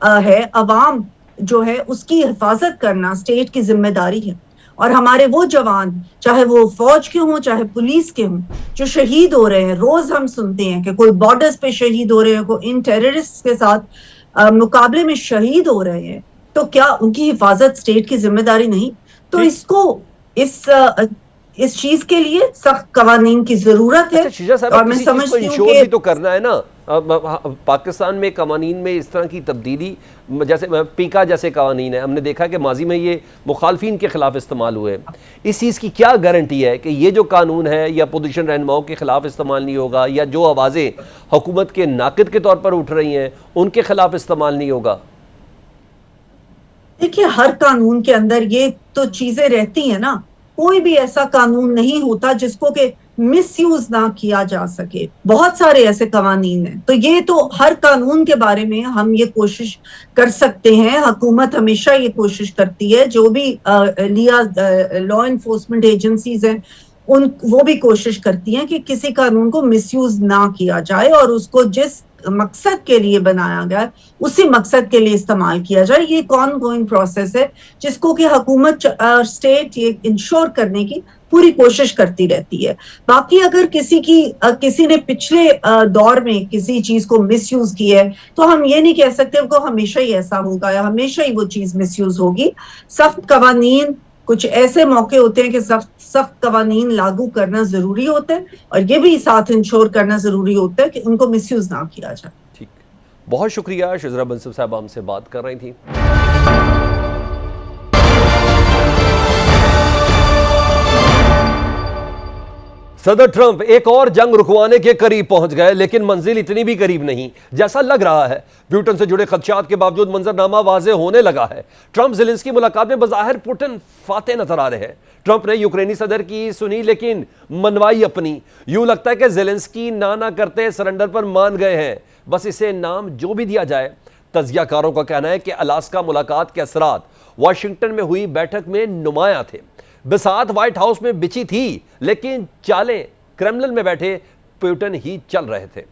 है, अवाम जो है उसकी हिफाजत करना स्टेट की जिम्मेदारी है। और हमारे वो जवान, चाहे वो फौज के हों चाहे पुलिस के हों, जो शहीद हो रहे हैं, रोज हम सुनते हैं कि कोई बॉर्डर्स पे शहीद हो रहे हैं, कोई इन टेररिस्ट के साथ मुकाबले में शहीद हो रहे हैं, तो क्या उनकी हिफाजत स्टेट की जिम्मेदारी नहीं? तो इसको इस चीज के लिए सख्त कवानीन की जरूरत है। शीजा साहब, और मैं समझती हूँ कि भी तो करना है ना। पाकिस्तान में कवानीन में इस तरह की तब्दीली, जैसे पीका जैसे कवानीन है, हमने देखा कि माजी में ये मुखालफिन के खिलाफ इस्तेमाल हुए। इस चीज़ की क्या गारंटी है कि ये जो कानून है या अपोजिशन रहनुमाओं के खिलाफ इस्तेमाल नहीं होगा, या जो आवाज़ें हुकूमत के नाक़िद के तौर पर उठ रही हैं उनके खिलाफ इस्तेमाल नहीं होगा? देखिए, हर कानून के अंदर ये तो चीजें रहती हैं ना। कोई भी ऐसा कानून नहीं होता जिसको के मिसयूज ना किया जा सके। बहुत सारे ऐसे कवानीन हैं, तो ये तो हर कानून के बारे में हम ये कोशिश कर सकते हैं। हुकूमत हमेशा ये कोशिश करती है, जो भी लॉ इन्फोर्समेंट एजेंसीज हैं वो भी कोशिश करती हैं कि किसी कानून को मिसयूज ना किया जाए और उसको जिस मकसद के लिए बनाया गया उसी मकसद के लिए इस्तेमाल किया जाए। ये एक ऑनगोइंग प्रोसेस है जिसको कि हुकूमत स्टेट ये इंश्योर करने की पूरी कोशिश करती रहती है। बाकी अगर किसी ने पिछले दौर में किसी चीज को मिसयूज किया है तो हम ये नहीं कह सकते वो हमेशा ही ऐसा होगा या हमेशा ही वो चीज मिसयूज होगी। सख्त कवानीन, कुछ ऐसे मौके होते हैं कि सख्त कवानीन लागू करना जरूरी होता है और ये भी साथ इंश्योर करना जरूरी होता है कि उनको मिसयूज ना किया जाए। ठीक, बहुत शुक्रिया। शिजरा बंसब साहब हमसे बात कर रही थी। सदर ट्रंप एक और जंग रुकवाने के करीब पहुंच गए, लेकिन मंजिल इतनी भी करीब नहीं जैसा लग रहा है। पुतिन से जुड़े खदशात के बावजूद मंजरनामा वाज़ेह होने लगा है। ट्रंप ज़ेलेंस्की मुलाकात में बज़ाहिर पुतिन फाते नजर आ रहे हैं। ट्रंप ने यूक्रेनी सदर की सुनी लेकिन मनवाई अपनी। यूं लगता है कि ज़ेलेंस्की ना करते सरेंडर पर मान गए हैं, बस इसे नाम जो भी दिया जाए। तज्जियाकारों का कहना है कि अलास्का मुलाकात के असरात वाशिंगटन में हुई बैठक में नुमाया थे। बिसात व्हाइट हाउस में बिछी थी, लेकिन चालें क्रेमलिन में बैठे पुतिन ही चल रहे थे।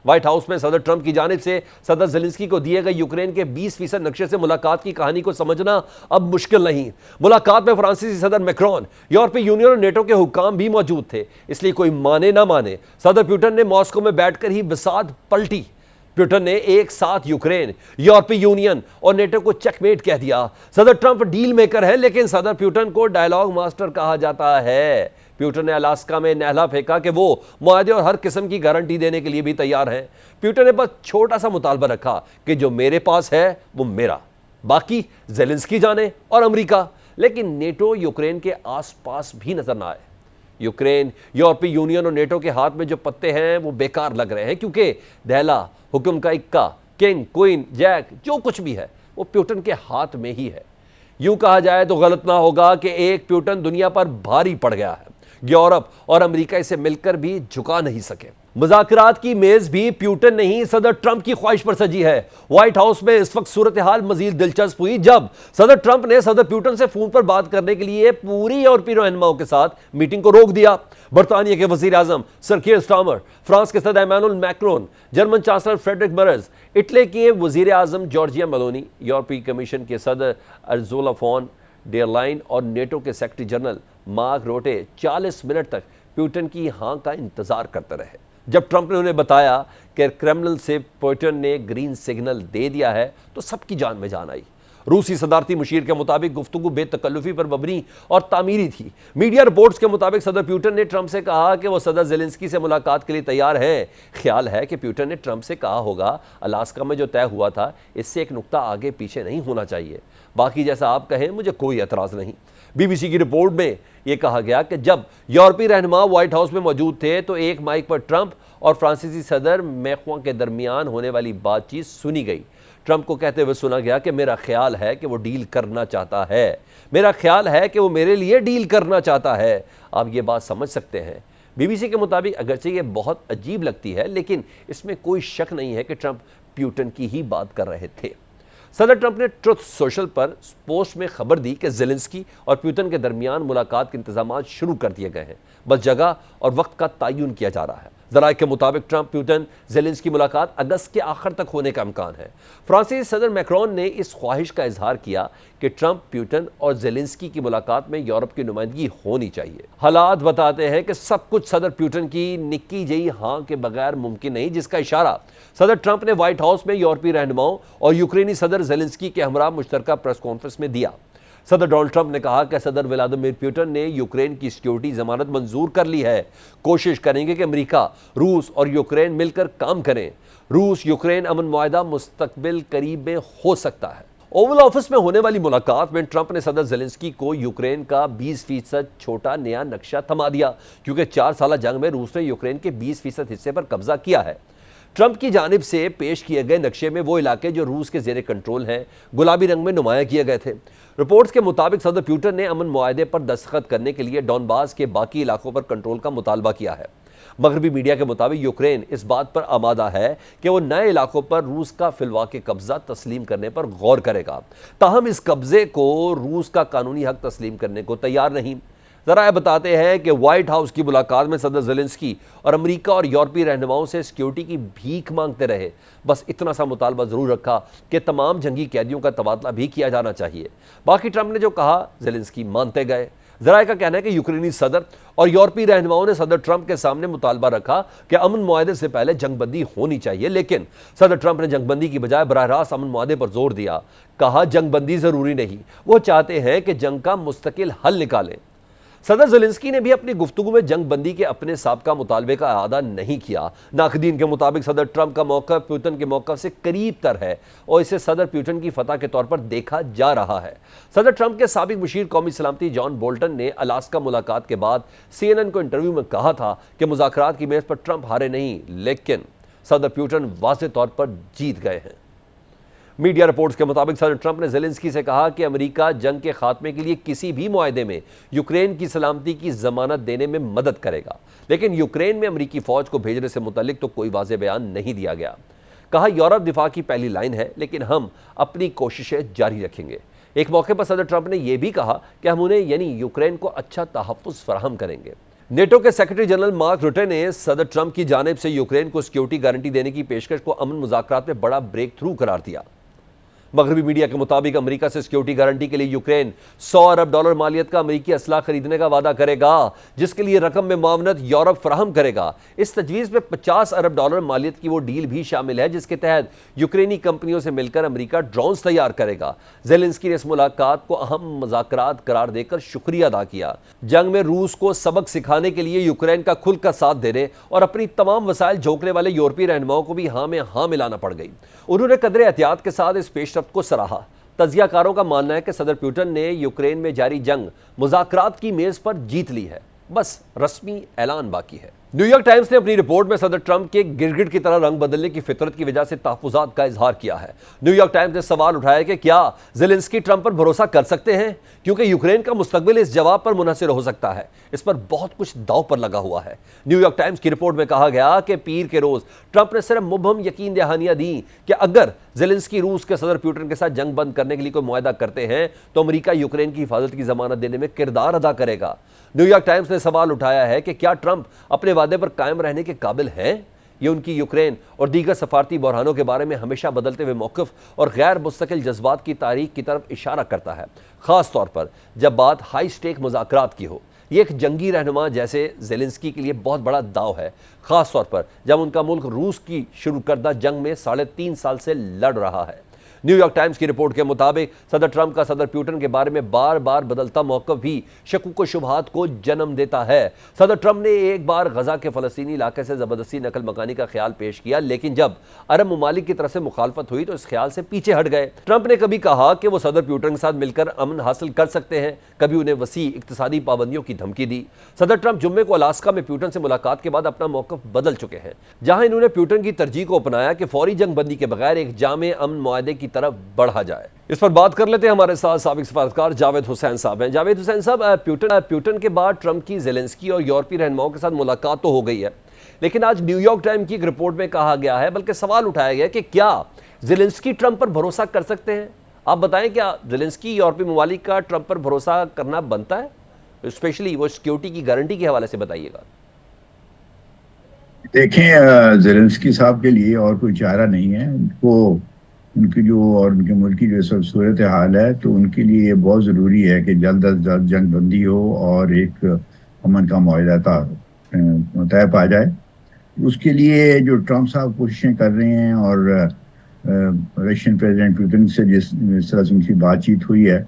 व्हाइट हाउस में सदर ट्रंप की जानिब से सदर ज़ेलेंस्की को दिए गए यूक्रेन के 20% नक्शे से मुलाकात की कहानी को समझना अब मुश्किल नहीं। मुलाकात में फ्रांसीसी सदर मैक्रोन, यूरोपीय यूनियन और नेटो के हुक्काम भी मौजूद थे, इसलिए कोई माने ना माने सदर पुतिन ने मॉस्को में बैठकर ही बिसात पलटी। पुतिन ने एक साथ यूक्रेन, यूरोपीय यूनियन और नेटो को चेकमेट कह दिया। सदर ट्रंप डील मेकर है, लेकिन सदर पुतिन को डायलॉग मास्टर कहा जाता है। पुतिन ने अलास्का में नहला फेंका कि वो मुआहदे और हर किस्म की गारंटी देने के लिए भी तैयार हैं। पुतिन ने बस छोटा सा मुतालबा रखा कि जो मेरे पास है वो मेरा, बाकी ज़ेलेंस्की जाने और अमेरिका। लेकिन नेटो यूक्रेन के आसपास भी नजर ना आए। यूक्रेन, यूरोपीय यूनियन और नेटो के हाथ में जो पत्ते हैं वो बेकार लग रहे हैं, क्योंकि दहला, हुक्म का इक्का, किंग, क्वीन, जैक, जो कुछ भी है वो पुतिन के हाथ में ही है। यूं कहा जाए तो गलत ना होगा कि एक पुतिन दुनिया पर भारी पड़ गया है। यूरोप और अमेरिका इसे मिलकर भी झुका नहीं सके। मुज़ाकरात की मेज भी पुतिन नहीं सदर ट्रंप की ख्वाहिश पर सजी है। व्हाइट हाउस में इस वक्त सूरत हाल मजीद दिलचस्प हुई जब सदर ट्रंप ने सदर पुतिन से फोन पर बात करने के लिए पूरी यूरोपीय रहनुमाओं के साथ मीटिंग को रोक दिया। बरतानिया के वजीर आजम सर कीर स्टारमर, फ्रांस के सदर Emmanuel Macron, German chancellor Friedrich Merz, Italy के वजीर आजम जॉर्जिया मेलोनी, यूरोपीय कमीशन के सदर अर्जुला फॉन डेर लाइन और नेटो के सेक्रेटरी जनरल मार्क रोटे 40 मिनट तक पुतिन की हाँ का इंतजार करते रहे। जब ट्रंप ने उन्हें बताया कि क्रेमलिन से पुतिन ने ग्रीन सिग्नल दे दिया है तो सबकी जान में जान आई। रूसी सदारती मुशीर के मुताबिक गुफ्तगू बेतकल्लुफी पर मबनी और तामीरी थी। मीडिया रिपोर्ट्स के मुताबिक सदर पुतिन ने ट्रंप से कहा कि वो सदर ज़ेलेंस्की से मुलाकात के लिए तैयार हैं। ख्याल है कि पुतिन ने ट्रंप से कहा होगा अलास्का में जो तय हुआ था इससे एक नुक्ता आगे पीछे नहीं होना चाहिए, बाकी जैसा आप कहें मुझे कोई एतराज़ नहीं। बीबीसी की रिपोर्ट में यह कहा गया कि जब यूरोपीय रहनुमा व्हाइट हाउस में मौजूद थे तो एक माइक पर ट्रंप और फ्रांसीसी सदर मैक्रों के दरमियान होने वाली बातचीत सुनी गई। ट्रंप को कहते हुए सुना गया कि मेरा ख्याल है कि वो डील करना चाहता है, मेरा ख्याल है कि वो मेरे लिए डील करना चाहता है। आप ये बात समझ सकते हैं। बीबीसी के मुताबिक अगरचे ये बहुत अजीब लगती है, लेकिन इसमें कोई शक नहीं है कि ट्रंप प्यूटन की ही बात कर रहे थे। सदर ट्रंप ने ट्रुथ सोशल पर पोस्ट में खबर दी कि ज़ेलेंस्की और प्यूटन के दरमियान मुलाकात के इंतजाम शुरू कर दिए गए हैं, बस जगह और वक्त का तयन किया जा रहा है। ज़राए के मुताबिक ट्रंप प्यूटन ज़ेलेंस्की मुलाकात अगस्त के आखिर तक होने का इम्कान है। फ्रांसीसी सदर मैक्रोन ने इस ख्वाहिश का इजहार किया कि ट्रंप, प्यूटन और ज़ेलेंस्की की मुलाकात में यूरोप की नुमाइंदगी होनी चाहिए। हालात बताते हैं कि सब कुछ सदर प्यूटन की निक्की जई हाँ के बगैर मुमकिन नहीं, जिसका इशारा सदर ट्रंप ने व्हाइट हाउस में यूरोपीय रहनुमाओं और यूक्रेनी सदर ज़ेलेंस्की के हमरा मुश्तरका प्रेस कॉन्फ्रेंस में दिया। सदर डोनाल्ड ट्रंप ने कहा कि सदर व्लादिमीर पुतिन ने यूक्रेन की सिक्योरिटी जमानत मंजूर कर ली है। कोशिश करेंगे कि अमेरिका, रूस और यूक्रेन मिलकर काम करें। रूस यूक्रेन अमन मुआहदा मुस्तकबिल करीब में हो सकता है। ओवल ऑफिस में होने वाली मुलाकात में ट्रंप ने सदर ज़ेलेंस्की को यूक्रेन का 20% छोटा नया नक्शा थमा दिया, क्योंकि 4 साल जंग में रूस ने यूक्रेन के 20% हिस्से पर कब्जा किया है। ट्रंप की जानिब से पेश किए गए नक्शे में वो इलाके जो रूस के जेर कंट्रोल हैं गुलाबी रंग में नुमाया किए गए थे। रिपोर्ट्स के मुताबिक सदर पुतिन ने अमन मुआहदे पर दस्तखत करने के लिए डॉनबास के बाकी इलाकों पर कंट्रोल का मुतालबा किया है। मगरबी मीडिया के मुताबिक यूक्रेन इस बात पर आमादा है कि वो नए इलाकों पर रूस का फिलवाके कब्जा तस्लीम करने पर गौर करेगा, ताहम इस कब्जे को रूस का कानूनी हक तस्लीम करने को तैयार नहीं। ज़राए बताते हैं कि व्हाइट हाउस की मुलाकात में सदर ज़ेलेंस्की और अमेरिका और यूरोपीय रहनुमाओं से सिक्योरिटी की भीख मांगते रहे। बस इतना सा मुतालबा ज़रूर रखा कि तमाम जंगी कैदियों का तबादला भी किया जाना चाहिए। बाकी ट्रंप ने जो कहा ज़ेलेंस्की मानते गए। ज़राए का कहना है कि यूक्रेनी सदर और यूरोपीय रहनुमाओं ने सदर ट्रंप के सामने मुतालबा रखा कि अमन मुआहदे से पहले जंगबंदी होनी चाहिए, लेकिन सदर ट्रंप ने जंगबंदी की बजाय बराह रास्त अमन मुआहदे पर जोर दिया। कहा जंगबंदी ज़रूरी नहीं, वो चाहते हैं कि जंग का मुस्तकिल हल निकालें। सदर ज़ेलेंस्की ने भी अपनी गुफ्तगू में जंग बंदी के अपने साबका मुतालबे का अदा नहीं किया। नाकदीन के मुताबिक सदर ट्रंप का मौक़िफ़ पुतिन के मौक़िफ़ से करीब तर है और इसे सदर पुतिन की फतह के तौर पर देखा जा रहा है। सदर ट्रंप के साबिक मुशीर कौमी सलामती जॉन बोल्टन ने अलास्का मुलाकात के बाद CNN को इंटरव्यू में कहा था कि मुज़ाकरात की मेज़ पर ट्रंप हारे नहीं, लेकिन सदर पुतिन वाज़ेह तौर पर जीत गए हैं। मीडिया रिपोर्ट्स के मुताबिक सदर ट्रंप ने ज़ेलेंस्की से कहा कि अमेरिका जंग के खात्मे के लिए किसी भी मुआहदे में यूक्रेन की सलामती की जमानत देने में मदद करेगा, लेकिन यूक्रेन में अमेरिकी फ़ौज को भेजने से मुतल्लिक तो कोई वाज़ेह बयान नहीं दिया गया। कहा यूरोप दिफा की पहली लाइन है, लेकिन हम अपनी कोशिशें जारी रखेंगे। एक मौके पर सदर ट्रंप ने यह भी कहा कि हम उन्हें यानी यूक्रेन को अच्छा तहफ़्फ़ुज़ फराहम करेंगे। नेटो के सेक्रेटरी जनरल मार्क रुटे ने सदर ट्रंप की जानिब से यूक्रेन को सिक्योरिटी गारंटी देने की पेशकश को अमन मुज़ाकरात में बड़ा ब्रेक थ्रू करार दिया। मगरबी मीडिया के मुताबिक अमेरिका से सिक्योरिटी गारंटी के लिए यूक्रेन $100 अरब मालियत का अमेरिकी असला खरीदने का वादा करेगा, जिसके लिए रकम में मावनत यूरोप फराहम करेगा। इस तजवीज़ में $50 अरब मालियत की वो डील भी शामिल है जिसके तहत यूक्रेनी कंपनियों से मिलकर अमेरिका ड्रोन्स तैयार करेगा। ज़ेलेंस्की ने इस मुलाकात को अहम मुज़ाकरात करार देकर शुक्रिया अदा किया। जंग में रूस को सबक सिखाने के लिए यूक्रेन का खुलकर साथ देने और अपनी तमाम वसाइल झोंकने वाले यूरोपीय रहनुमाओं को भी हाँ में हाँ मिलाना पड़ गई। उन्होंने कदरे एहतियात के साथ इस पेशरफ्त को सराहा। तजियाकारों का मानना है कि सदर पुतिन ने यूक्रेन में जारी जंग मुज़ाकरात की मेज पर जीत ली है, बस रस्मी ऐलान बाकी है। न्यूयॉर्क टाइम्स ने अपनी रिपोर्ट में सदर ट्रंप के गिरगिट की तरह रंग बदलने की फितरत की वजह से तहफ़्फ़ुज़ात का इजहार किया है। न्यूयॉर्क टाइम्स ने सवाल उठाया कि क्या ज़ेलेंस्की ट्रंप पर भरोसा कर सकते हैं, क्योंकि यूक्रेन का मुस्तकबिल इस जवाब पर मुनहसर हो सकता है। इस पर बहुत कुछ दांव पर लगा हुआ है। न्यूयॉर्क टाइम्स की रिपोर्ट में कहा गया कि पीर के रोज़ ट्रंप ने सिर्फ मुबहम यकीन दहानियां दी कि अगर ज़ेलेंस्की रूस के सदर पुतिन के साथ जंग बंद करने के लिए कोई मुआहदा करते हैं तो अमेरिका यूक्रेन की हिफाजत की जमानत देने में किरदार अदा करेगा। न्यूयॉर्क टाइम्स ने सवाल उठाया है कि क्या ट्रंप अपने वादे पर कायम रहने के काबिल हैं। ये उनकी यूक्रेन और दीगर सफारती बहरानों के बारे में हमेशा बदलते हुए मौक़िफ़ और गैर मुस्तकिल जज्बात की तारीख की तरफ इशारा करता है, ख़ास तौर पर जब बात हाई स्टेक मुज़ाकरात की हो। ये एक जंगी रहनुमा जैसे ज़ेलेंस्की के लिए बहुत बड़ा दाव है, ख़ास तौर पर जब उनका मुल्क रूस की शुरू करदा जंग में 3.5 साल से लड़ रहा है। न्यूयॉर्क टाइम्स की रिपोर्ट के मुताबिक सदर ट्रंप का सदर पुतिन के बारे में बार बार बदलता मौक़िफ़ भी शकूक व शुबहात को जन्म देता है। सदर ट्रंप ने एक बार गजा के फ़लस्तीनी इलाके से ज़बरदस्ती नकल मकानी का ख्याल पेश किया, लेकिन जब अरब ममालिक की तरफ से मुखालफत हुई तो इस ख्याल से पीछे हट गए। ट्रंप ने कभी कहा कि वो सदर पुतिन के साथ मिलकर अमन हासिल कर सकते हैं, कभी उन्हें वसी इक्तिसादी पाबंदियों की धमकी दी। सदर ट्रंप जुम्मे को अलास्का में पुतिन से मुलाकात के बाद अपना मौक़िफ़ बदल चुके हैं, जहां इन्होंने पुतिन की तरजीह को अपनाया कि फौरी जंग बंदी के बगैर एक जामे अमन मुआहदे की तरफ बढ़ा जाए। इस पर बात कर लेते हैं, हमारे साथ साबिक सफारतकार जावेद हुसैन साहब हैं। जावेद हुसैन साहब, पुतिन के बाद ट्रंप की ज़ेलेंस्की और यूरोपीय रहनुमाओं के साथ मुलाकात तो हो गई है, लेकिन आज न्यूयॉर्क टाइम की एक रिपोर्ट में कहा गया है, बल्कि सवाल उठाया गया कि क्या ज़ेलेंस्की ट्रंप पर भरोसा कर सकते हैं? आप बताएं, क्या ज़ेलेंस्की यूरोपीय ममालिक का ट्रंप पर भरोसा करना बनता है? स्पेशली वो सिक्योरिटी की गारंटी के हवाले से बताइएगा। देखें, ज़ेलेंस्की साहब के लिए और कोई चारा नहीं है। उनको उनकी जो और उनके मुल्क की जो सब सूरत हाल है, तो उनके लिए ये बहुत ज़रूरी है कि जल्द अज जल्द जंग बंदी हो और एक अमन का मुआहदा तय पा जाए। उसके लिए जो ट्रंप साहब कोशिशें कर रहे हैं और रशियन प्रेसिडेंट पुतिन से जिस तरह से उनकी बातचीत हुई है,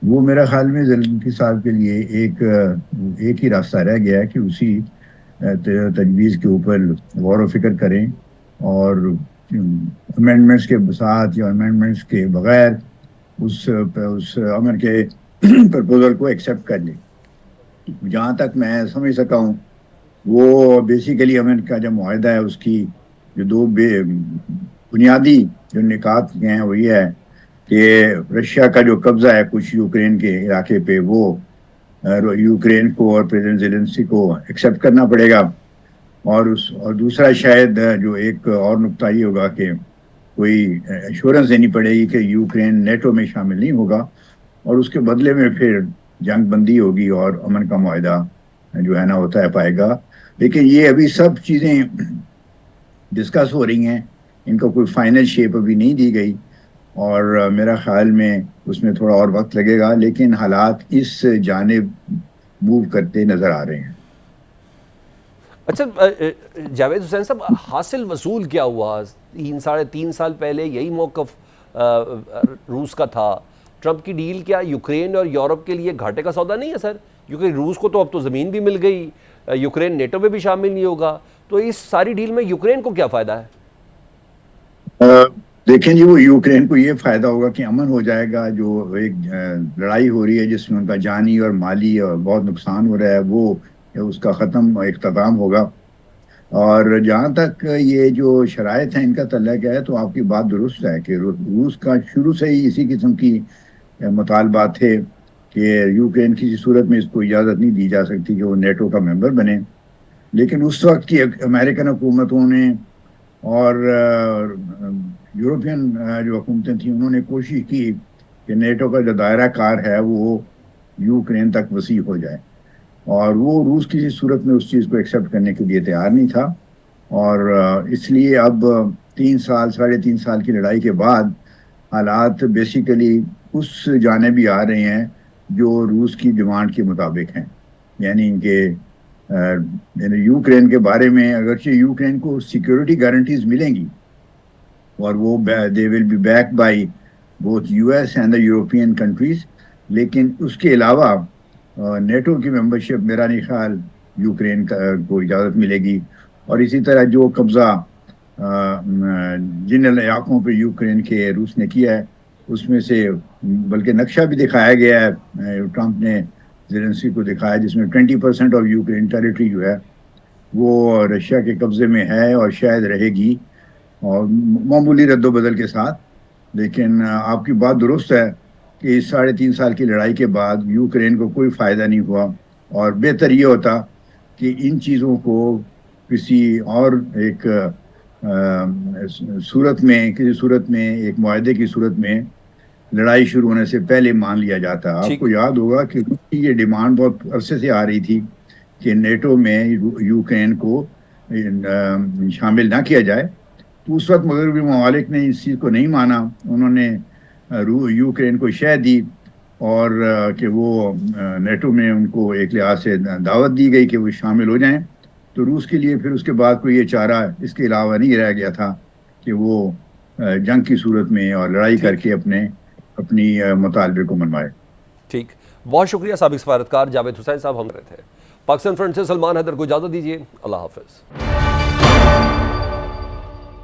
वो मेरा ख्याल में ज़ेलेंस्की साहब के लिए एक ही रास्ता रह गया है कि उसी तजवीज़ के ऊपर गौर व फिक्र करें और अमेंडमेंट्स के साथ या अमेंडमेंट्स के बगैर उस अमन के प्रपोजल को एक्सेप्ट कर लें। जहाँ तक मैं समझ सका हूँ, वो बेसिकली अमन का जो मुआहदा है, उसकी जो दो बुनियादी जो निकात हैं वो ये है कि रशिया का जो कब्ज़ा है कुछ यूक्रेन के इलाके पे, वो यूक्रेन को और प्रेसिडेंट ज़ेलेंस्की को एक्सेप्ट करना पड़ेगा, और दूसरा शायद जो एक और नुक्ता ये होगा कि कोई एश्योरेंस देनी पड़ेगी कि यूक्रेन नेटो में शामिल नहीं होगा, और उसके बदले में फिर जंग बंदी होगी और अमन का मुआहदा जो है ना होता है पाएगा। लेकिन ये अभी सब चीज़ें डिस्कस हो रही हैं, इनका कोई फाइनल शेप अभी नहीं दी गई, और मेरा ख्याल में उसमें थोड़ा और वक्त लगेगा, लेकिन हालात इस जानिब मूव करते नज़र आ रहे हैं। अच्छा जावेद हुसैन साहब, हासिल वसूल क्या हुआ? 3-3.5 साल पहले यही मौक़िफ़ रूस का था। ट्रंप की डील क्या यूक्रेन और यूरोप के लिए घाटे का सौदा नहीं है सर? क्योंकि रूस को तो अब तो ज़मीन भी मिल गई, यूक्रेन नेटो में भी शामिल नहीं होगा, तो इस सारी डील में यूक्रेन को क्या फ़ायदा है? देखें जी, वो यूक्रेन को ये फ़ायदा होगा कि अमन हो जाएगा। जो एक लड़ाई हो रही है जिसमें उनका जानी और माली और बहुत नुकसान हो रहा है, वो उसका ख़त्म इख्तिताम होगा। और जहाँ तक ये जो शराइत हैं इनका तल्लुक़ है, तो आपकी बात दुरुस्त है कि रूस का शुरू से ही इसी किस्म की मुतालबात थे कि यूक्रेन किसी सूरत में इसको इजाज़त नहीं दी जा सकती कि वो नेटो का मेंबर बने। लेकिन उस वक्त की अमेरिकन हुकूमतों ने और यूरोपियन जो हुकूमतें थीं, उन्होंने कोशिश की कि नेटो का जो दायरा कार है वो यूक्रेन तक वसी हो जाए, और वो रूस किसी सूरत में उस चीज़ को एक्सेप्ट करने के लिए तैयार नहीं था। और इसलिए अब 3-3.5 साल की लड़ाई के बाद हालात बेसिकली उस जाने भी आ रहे हैं जो रूस की डिमांड के मुताबिक हैं। यानी कि यूक्रेन के बारे में अगरचे यूक्रेन को सिक्योरिटी गारंटीज मिलेंगी और वो they will be back by both US and the European countries, लेकिन उसके अलावा नेटो की मेंबरशिप मेरा नहीं ख्याल यूक्रेन को इजाज़त मिलेगी। और इसी तरह जो कब्ज़ा जिन इलाकों पे यूक्रेन के रूस ने किया है, उसमें से बल्कि नक्शा भी दिखाया गया है, ट्रंप ने ज़ेलेंस्की को दिखाया, जिसमें 20% ऑफ यूक्रेन टेरिटरी जो है वो रशिया के कब्ज़े में है और शायद रहेगी, और मामूली रद्दोबदल के साथ। लेकिन आपकी बात दुरुस्त है कि इस 3.5 साल की लड़ाई के बाद यूक्रेन को कोई फ़ायदा नहीं हुआ, और बेहतर ये होता कि इन चीज़ों को किसी और एक किसी सूरत में एक मुआहदे की सूरत में लड़ाई शुरू होने से पहले मान लिया जाता। आपको याद होगा कि ये डिमांड बहुत अरसे से आ रही थी कि नेटो में यूक्रेन को शामिल ना किया जाए, तो उस वक्त मगरबी ममालिक ने इस चीज़ को नहीं माना। उन्होंने यूक्रेन को शह दी और कि वो नेटो में उनको एक लिहाज से दावत दी गई कि वो शामिल हो जाएं। तो रूस के लिए फिर उसके बाद कोई ये चारा इसके अलावा नहीं रह गया था कि वो जंग की सूरत में और लड़ाई करके अपनी मुतालबे को मनवाए। ठीक, बहुत शुक्रिया साबिक सफारतकार जावेद हुसैन साहब हम रहे थे। पाकिस्तान फ्रंट से सलमान हैदर को इजाज़त दीजिए। अल्लाह हाफिज़।